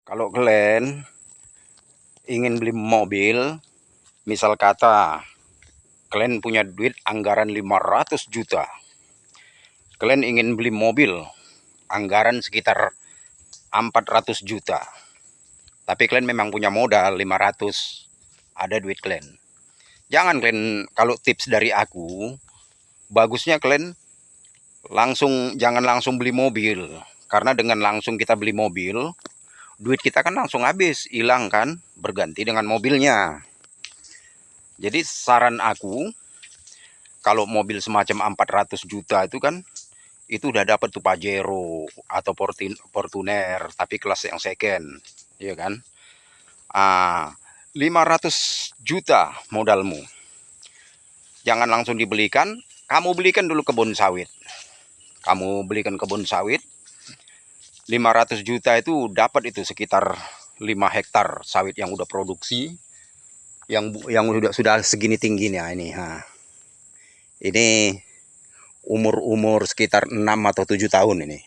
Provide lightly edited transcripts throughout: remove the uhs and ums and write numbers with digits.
Kalau kalian ingin beli mobil, misal kata kalian punya duit anggaran 500 juta, kalian ingin beli mobil anggaran sekitar 400 juta, tapi kalian memang punya modal 500, ada duit kalian. Jangan kalian, kalau tips dari aku, bagusnya kalian jangan langsung beli mobil. Karena dengan langsung kita beli mobil, duit kita kan langsung habis, hilang kan, berganti dengan mobilnya. Jadi saran aku, kalau mobil semacam 400 juta itu kan, itu udah dapat tuh Pajero atau Fortuner, tapi kelas yang second, ya kan? 500 juta modalmu. Jangan langsung dibelikan, kamu belikan dulu kebun sawit. Kamu belikan kebun sawit, 500 juta itu dapat itu sekitar 5 hektar sawit yang udah produksi, yang sudah segini tingginya ini. Ini umur sekitar 6 atau 7 tahun ini.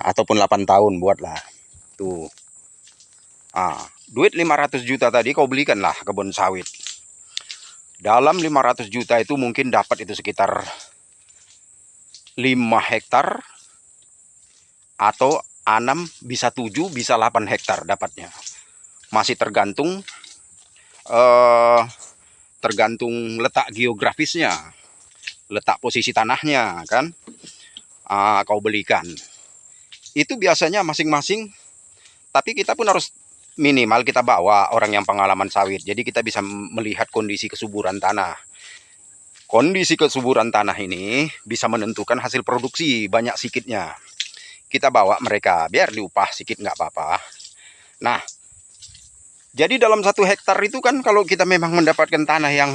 Ataupun 8 tahun buatlah. Tuh. Duit 500 juta tadi kau belikanlah kebun sawit. Dalam 500 juta itu mungkin dapat itu sekitar 5 hektar atau 6, bisa 7, bisa 8 hektar dapatnya. Masih tergantung letak geografisnya, letak posisi tanahnya kan. Kau belikan. Itu biasanya masing-masing, tapi kita pun harus minimal kita bawa orang yang pengalaman sawit. Jadi kita bisa melihat kondisi kesuburan tanah. Kondisi kesuburan tanah ini bisa menentukan hasil produksi banyak sikitnya. Kita bawa mereka, biar diupah sedikit nggak apa-apa. Nah, jadi dalam 1 hektar itu kan kalau kita memang mendapatkan tanah yang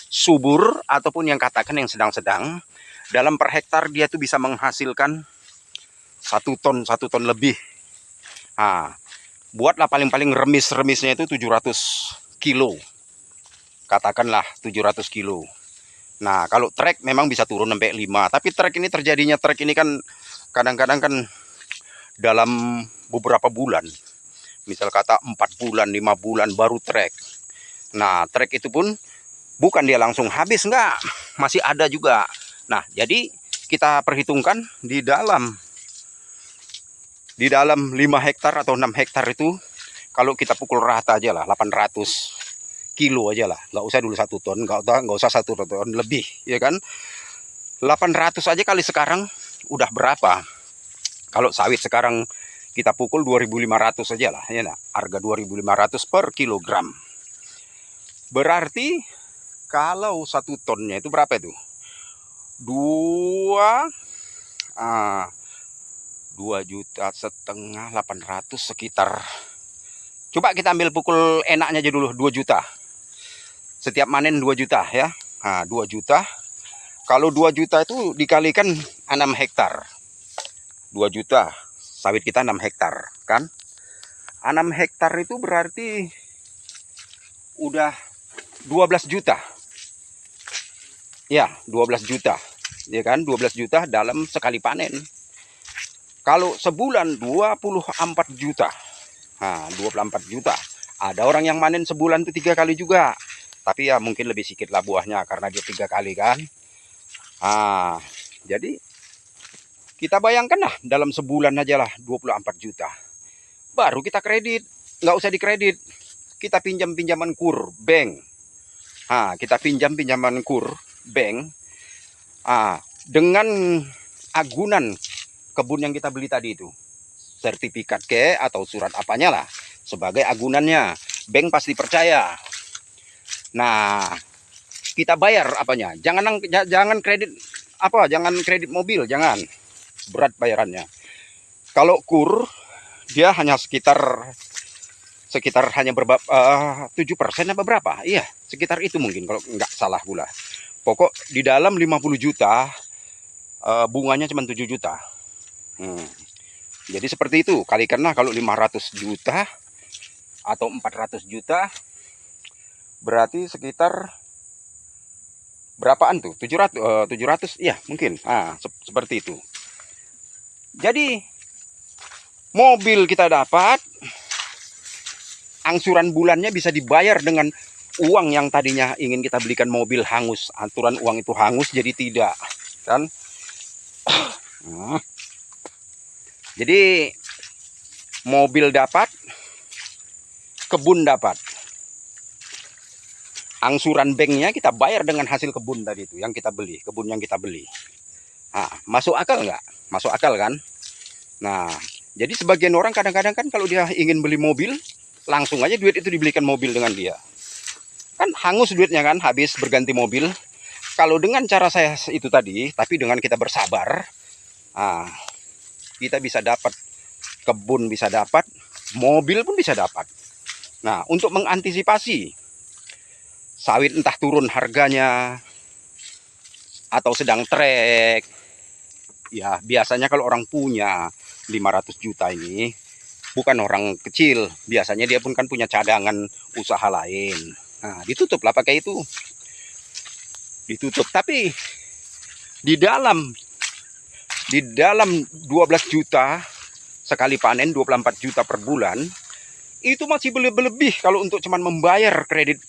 subur ataupun yang katakan yang sedang-sedang, dalam per hektar dia tuh bisa menghasilkan 1 ton lebih. Buatlah paling-paling remisnya itu 700 kilo. Katakanlah 700 kilo. Nah, kalau trek memang bisa turun sampai 5. Tapi trek ini kan kadang-kadang kan dalam beberapa bulan. Misal kata 4 bulan, 5 bulan baru trek. Nah, trek itu pun bukan dia langsung habis, enggak. Masih ada juga. Nah, jadi kita perhitungkan di dalam 5 hektar atau 6 hektar itu, kalau kita pukul rata aja lah, 800 kilo aja lah. Nggak usah dulu 1 ton, nggak usah 1 ton lebih, ya kan. 800 aja kali sekarang udah berapa? Kalau sawit sekarang kita pukul 2.500 aja lah, ya nah. Harga 2.500 per kilogram. Berarti kalau 1 tonnya itu berapa itu? 2,5 juta, 800 sekitar. Coba kita ambil pukul enaknya aja dulu, 2 juta. Setiap manen 2 juta ya. 2 juta. Kalau 2 juta itu dikalikan 6 hektar. 2 juta. Sawit kita 6 hektar kan. 6 hektar itu berarti udah 12 juta. Ya, 12 juta. Ya kan, 12 juta dalam sekali panen. Kalau sebulan 24 juta. 24 juta. Ada orang yang manen sebulan itu 3 kali juga. Tapi ya mungkin lebih sedikit lah buahnya karena dia 3 kali kan. Jadi kita bayangkan lah dalam sebulan aja lah 24 juta. Baru kita kredit. Nggak usah dikredit. Kita pinjaman kur bank. Kita pinjaman kur bank. Dengan agunan kebun yang kita beli tadi itu. Sertifikat atau surat apanya lah. Sebagai agunannya. Bank pasti percaya. Nah, kita bayar apanya? Jangan kredit jangan kredit mobil, jangan. Berat bayarannya. Kalau kur dia hanya sekitar hanya 7% apa berapa? Iya, sekitar itu mungkin kalau nggak salah pula. Pokok di dalam 50 juta bunganya cuma 7 juta. Jadi seperti itu. Kalikanlah kalau 500 juta atau 400 juta berarti sekitar berapaan tuh? 700 iya mungkin. Seperti itu. Jadi Mobil kita dapat, angsuran bulannya bisa dibayar dengan uang yang tadinya ingin kita belikan mobil hangus. Aturan uang itu hangus jadi tidak, kan? Jadi mobil dapat, kebun dapat. Angsuran banknya kita bayar dengan hasil kebun tadi itu yang kita beli, kebun yang kita beli. Nah, masuk akal nggak? Masuk akal kan? Nah, jadi sebagian orang kadang-kadang kan kalau dia ingin beli mobil, langsung aja duit itu dibelikan mobil dengan dia. Kan hangus duitnya kan, habis berganti mobil. Kalau dengan cara saya itu tadi, tapi dengan kita bersabar, nah, kita bisa dapat kebun, bisa dapat mobil pun bisa dapat. Nah, untuk mengantisipasi sawit entah turun harganya atau sedang trek, ya biasanya kalau orang punya 500 juta ini bukan orang kecil, biasanya dia pun kan punya cadangan usaha lain. Nah, ditutup lah pakai itu, ditutup. Tapi di dalam 12 juta sekali panen, 24 juta per bulan, itu masih berlebih kalau untuk cuman membayar kredit,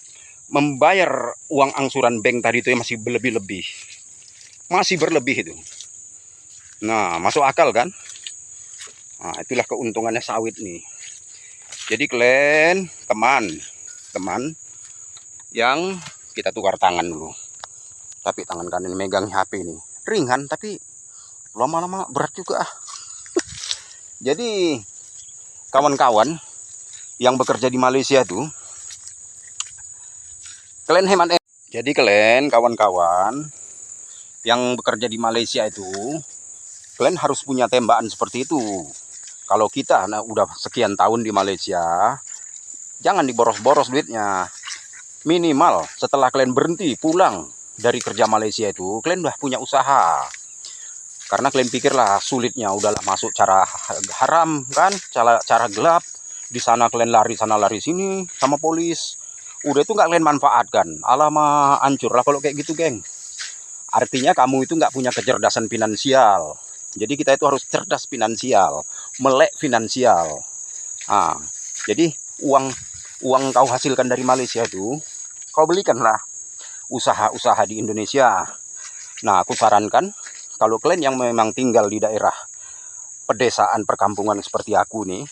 membayar uang angsuran bank tadi itu masih berlebih-lebih, masih berlebih itu. Nah, masuk akal kan? Nah, itulah keuntungannya sawit nih. Jadi kalian teman yang kita tukar tangan dulu. Tapi tangan kanan megang HP ini ringan, tapi lama-lama berat juga. Jadi kawan-kawan yang bekerja di Malaysia tuh, kalian hemat. Jadi kalian kawan-kawan yang bekerja di Malaysia itu, kalian harus punya tembakan seperti itu. Kalau kita udah sekian tahun di Malaysia, jangan diboros-boros duitnya. Minimal setelah kalian berhenti pulang dari kerja Malaysia itu, kalian udah punya usaha. Karena kalian pikirlah sulitnya, udahlah masuk cara haram kan, cara gelap. Di sana kalian lari sana lari sini sama polis. Udah itu nggak kalian manfaatkan. Alamak, hancur lah kalau kayak gitu, geng. Artinya kamu itu nggak punya kecerdasan finansial. Jadi kita itu harus cerdas finansial, melek finansial. Nah, jadi uang kau hasilkan dari Malaysia itu, kau belikanlah usaha-usaha di Indonesia. Nah, aku sarankan kalau kalian yang memang tinggal di daerah pedesaan perkampungan seperti aku nih,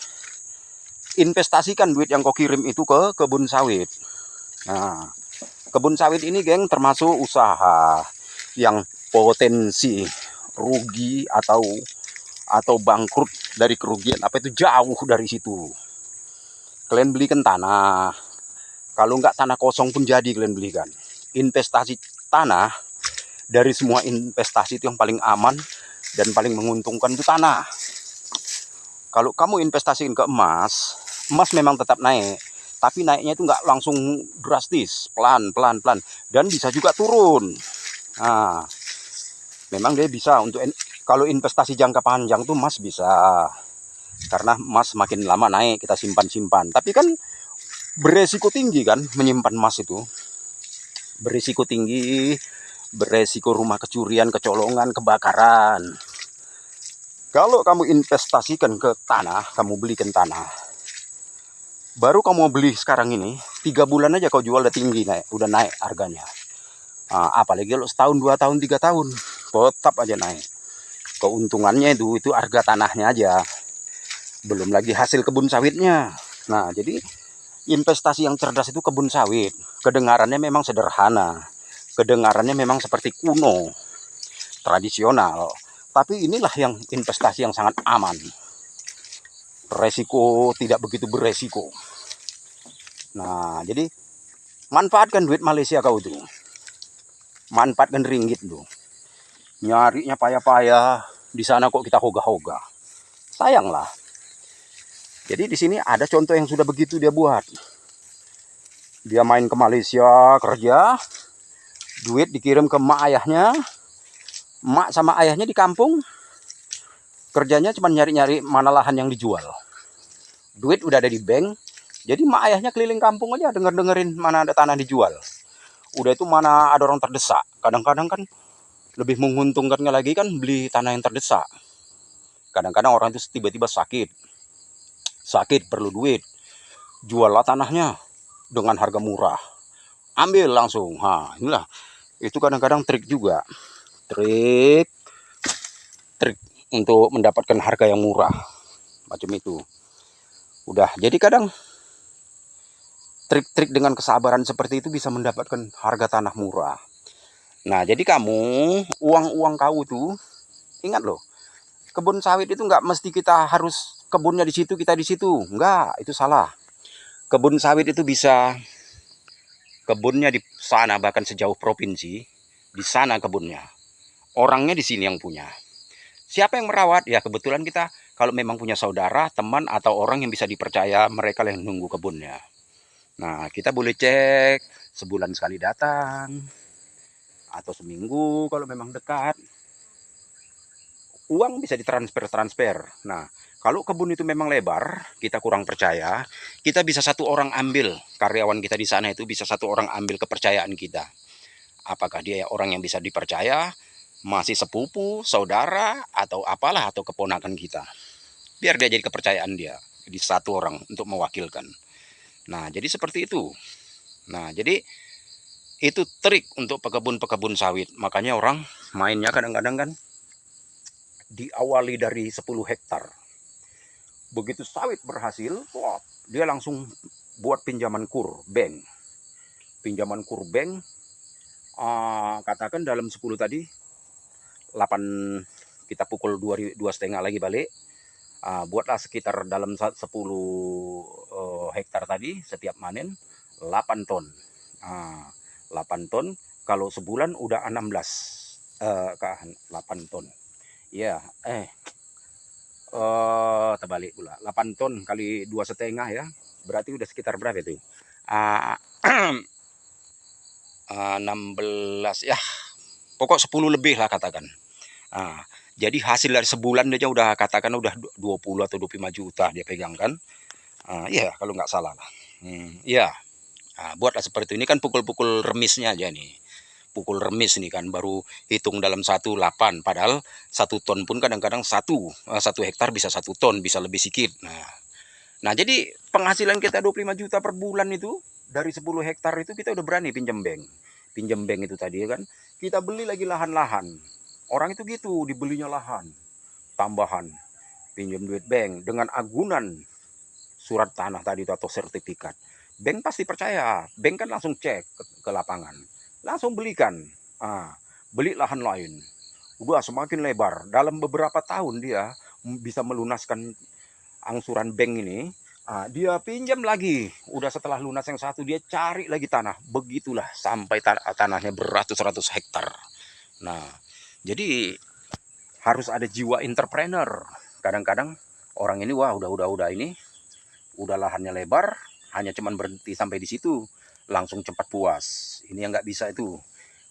investasikan duit yang kau kirim itu ke kebun sawit. Nah, kebun sawit ini, geng, termasuk usaha yang potensi rugi atau bangkrut dari kerugian apa itu jauh dari situ. Kalian belikan tanah. Kalau nggak tanah kosong pun jadi kalian belikan. Investasi tanah, dari semua investasi itu yang paling aman dan paling menguntungkan itu tanah. Kalau kamu investasiin ke emas, emas memang tetap naik, tapi naiknya itu nggak langsung drastis, pelan, dan bisa juga turun. Nah, memang dia bisa untuk kalau investasi jangka panjang tuh emas bisa, karena emas makin lama naik, kita simpan. Tapi kan beresiko tinggi kan menyimpan emas itu, beresiko tinggi, beresiko rumah kecurian, kecolongan, kebakaran. Kalau kamu investasikan ke tanah, kamu belikan tanah, baru kamu beli sekarang ini, 3 bulan aja kau jual udah tinggi, udah naik harganya. Nah, apalagi kalau setahun, 2 tahun, 3 tahun, tetap aja naik. Keuntungannya itu harga tanahnya aja, belum lagi hasil kebun sawitnya. Nah, jadi investasi yang cerdas itu kebun sawit. Kedengarannya memang sederhana, kedengarannya memang seperti kuno, tradisional, tapi inilah yang investasi yang sangat aman. Resiko tidak begitu beresiko. Nah, jadi manfaatkan duit Malaysia kau tuh, manfaatkan ringgit tuh. Nyarinya payah-payah, di sana kok kita hoga-hoga. Sayang lah. Jadi di sini ada contoh yang sudah begitu dia buat. Dia main ke Malaysia kerja, duit dikirim ke emak ayahnya, emak sama ayahnya di kampung, kerjanya cuma nyari-nyari mana lahan yang dijual. Duit udah ada di bank, jadi emak ayahnya keliling kampung aja denger-dengerin mana ada tanah dijual. Udah itu mana ada orang terdesak. Kadang-kadang kan lebih menguntungkannya lagi kan beli tanah yang terdesak. Kadang-kadang orang itu tiba-tiba sakit, sakit perlu duit, juallah tanahnya dengan harga murah, ambil langsung. Inilah itu kadang-kadang trik juga, trik untuk mendapatkan harga yang murah macam itu. Udah, jadi kadang trik-trik dengan kesabaran seperti itu bisa mendapatkan harga tanah murah. Nah, jadi kamu, uang-uang kau tuh, ingat loh, kebun sawit itu nggak mesti kita harus kebunnya di situ, kita di situ. Nggak, itu salah. Kebun sawit itu bisa kebunnya di sana, bahkan sejauh provinsi, di sana kebunnya. Orangnya di sini yang punya. Siapa yang merawat? Ya kebetulan kita kalau memang punya saudara, teman, atau orang yang bisa dipercaya, mereka yang nunggu kebunnya. Nah, kita boleh cek sebulan sekali datang, atau seminggu kalau memang dekat. Uang bisa ditransfer. Nah, kalau kebun itu memang lebar, kita kurang percaya, kita bisa satu orang ambil, karyawan kita di sana itu bisa satu orang ambil kepercayaan kita. Apakah dia orang yang bisa dipercaya, masih sepupu, saudara, atau apalah, atau keponakan kita. Biar dia jadi kepercayaan dia, jadi satu orang untuk mewakilkan. Nah, jadi seperti itu. Nah, jadi itu trik untuk pekebun-pekebun sawit. Makanya orang mainnya kadang-kadang kan diawali dari 10 hektar. Begitu sawit berhasil, wah, dia langsung buat pinjaman kur, bank. Pinjaman kur bank, katakan dalam 10 tadi, 8 kita pukul 2,5 lagi balik. Buatlah sekitar dalam 10 hektar tadi, setiap manen 8 ton. 8 ton, kalau sebulan udah 16, 8 ton. Ya, terbalik pula. 8 ton kali 2,5 ya, berarti udah sekitar berapa itu? 16 ya, pokok 10 lebih lah katakan. Jadi hasil dari sebulan aja udah katakan udah 20 atau 25 juta dia pegang kan. Ya kalau nggak salah lah. Ya, buatlah seperti ini kan pukul-pukul remisnya aja nih. Pukul remis nih kan baru hitung dalam 1,8, padahal 1 ton pun kadang-kadang 1 hektar bisa 1 ton, bisa lebih sedikit. Nah jadi penghasilan kita 25 juta per bulan itu dari 10 hektar itu kita udah berani pinjam bank itu tadi ya kan. Kita beli lagi lahan-lahan, orang itu gitu dibelinya lahan tambahan, pinjam duit bank dengan agunan surat tanah tadi atau sertifikat. Bank pasti percaya, bank kan langsung cek ke lapangan, langsung belikan, beli lahan lain. Udah semakin lebar, dalam beberapa tahun dia bisa melunaskan angsuran bank ini. Dia pinjam lagi, udah setelah lunas yang satu dia cari lagi tanah, begitulah sampai tanahnya beratus-ratus hektar. Nah, jadi harus ada jiwa entrepreneur. Kadang-kadang orang ini wah udah ini, udah lahannya lebar, hanya cuman berhenti sampai di situ, langsung cepat puas. Ini yang nggak bisa itu.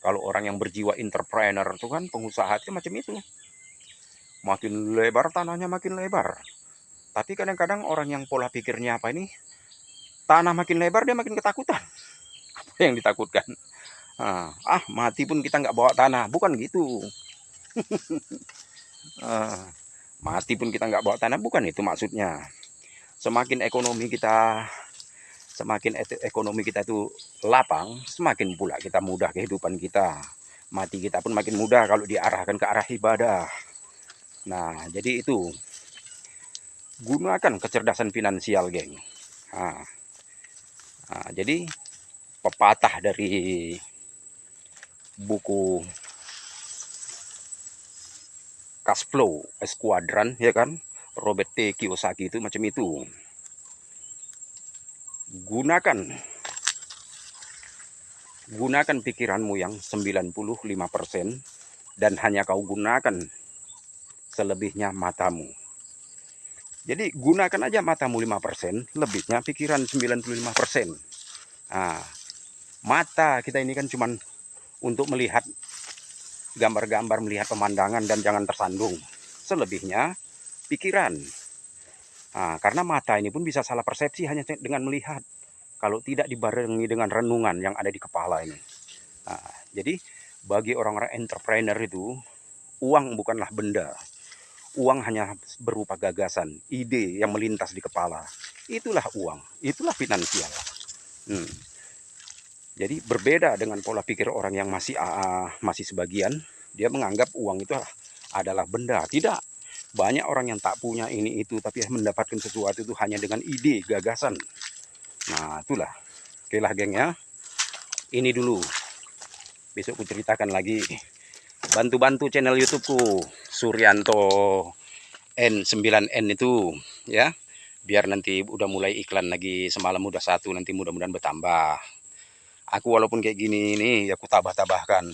Kalau orang yang berjiwa entrepreneur itu kan pengusaha itu macam itu. Makin lebar tanahnya makin lebar. Tapi kadang-kadang orang yang pola pikirnya apa ini, tanah makin lebar dia makin ketakutan. Apa yang ditakutkan? Mati pun kita nggak bawa tanah, bukan gitu. Mati pun kita nggak bawa tanah, bukan itu maksudnya. Semakin ekonomi kita itu lapang, semakin pula kita mudah kehidupan kita. Mati kita pun makin mudah kalau diarahkan ke arah ibadah. Nah, jadi itu gunakan kecerdasan finansial, geng. Jadi pepatah dari buku Cash Flow Squadron ya kan, Robert T. Kiyosaki itu macam itu. Gunakan pikiranmu yang 95% dan hanya kau gunakan selebihnya matamu. Jadi gunakan aja matamu 5%, lebihnya pikiran 95%. Mata kita ini kan cuman untuk melihat gambar-gambar, melihat pemandangan dan jangan tersandung. Selebihnya pikiran. Karena mata ini pun bisa salah persepsi hanya dengan melihat, kalau tidak dibarengi dengan renungan yang ada di kepala ini. Jadi bagi orang-orang entrepreneur itu, uang bukanlah benda. Uang hanya berupa gagasan, ide yang melintas di kepala. Itulah uang, itulah finansial. Hmm. Jadi berbeda dengan pola pikir orang yang masih sebagian, dia menganggap uang itu adalah benda. Tidak. Banyak orang yang tak punya ini itu, tapi mendapatkan sesuatu itu hanya dengan ide, gagasan. Nah, itulah. Oke lah, geng ya. Ini dulu. Besok ku ceritakan lagi. Bantu-bantu channel YouTubeku, Suryanto N9N itu, ya. Biar nanti udah mulai iklan lagi, semalam udah 1, nanti mudah-mudahan bertambah. Aku walaupun kayak gini nih, ya aku tabah-tabahkan.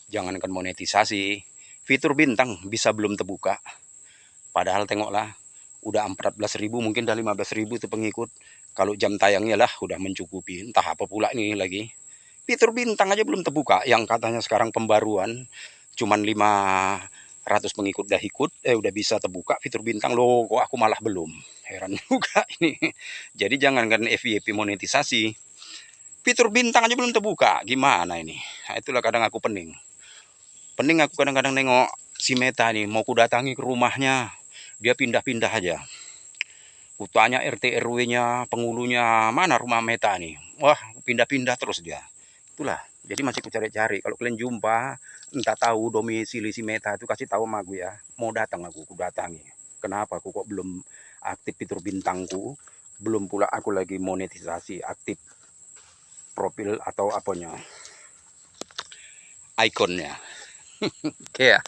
Jangankan monetisasi, fitur bintang bisa belum terbuka. Padahal tengoklah, udah 14.000, mungkin udah 15.000 itu pengikut. Kalau jam tayangnya lah udah mencukupi. Entah apa pula nih lagi. Fitur bintang aja belum terbuka. Yang katanya sekarang pembaruan, cuman 500 pengikut udah bisa terbuka fitur bintang. Loh, kok aku malah belum. Heran juga ini. Jadi jangankan FYP monetisasi, fitur bintang aja belum terbuka. Gimana ini? Nah, itulah kadang aku pening. Pening aku kadang-kadang nengok si Meta nih, mau ku datangi ke rumahnya, dia pindah-pindah aja. Ku tanya RT RW-nya, penghulunya, mana rumah Meta nih? Wah, pindah-pindah terus dia. Itulah, jadi masih ku cari-cari. Kalau kalian jumpa, entah tahu domisili si Meta itu, kasih tahu sama aku ya. Mau datang aku datangi. Kenapa aku kok belum aktif fitur bintangku? Belum pula aku lagi monetisasi, aktif profil atau apanya, ikonnya. Oke ya.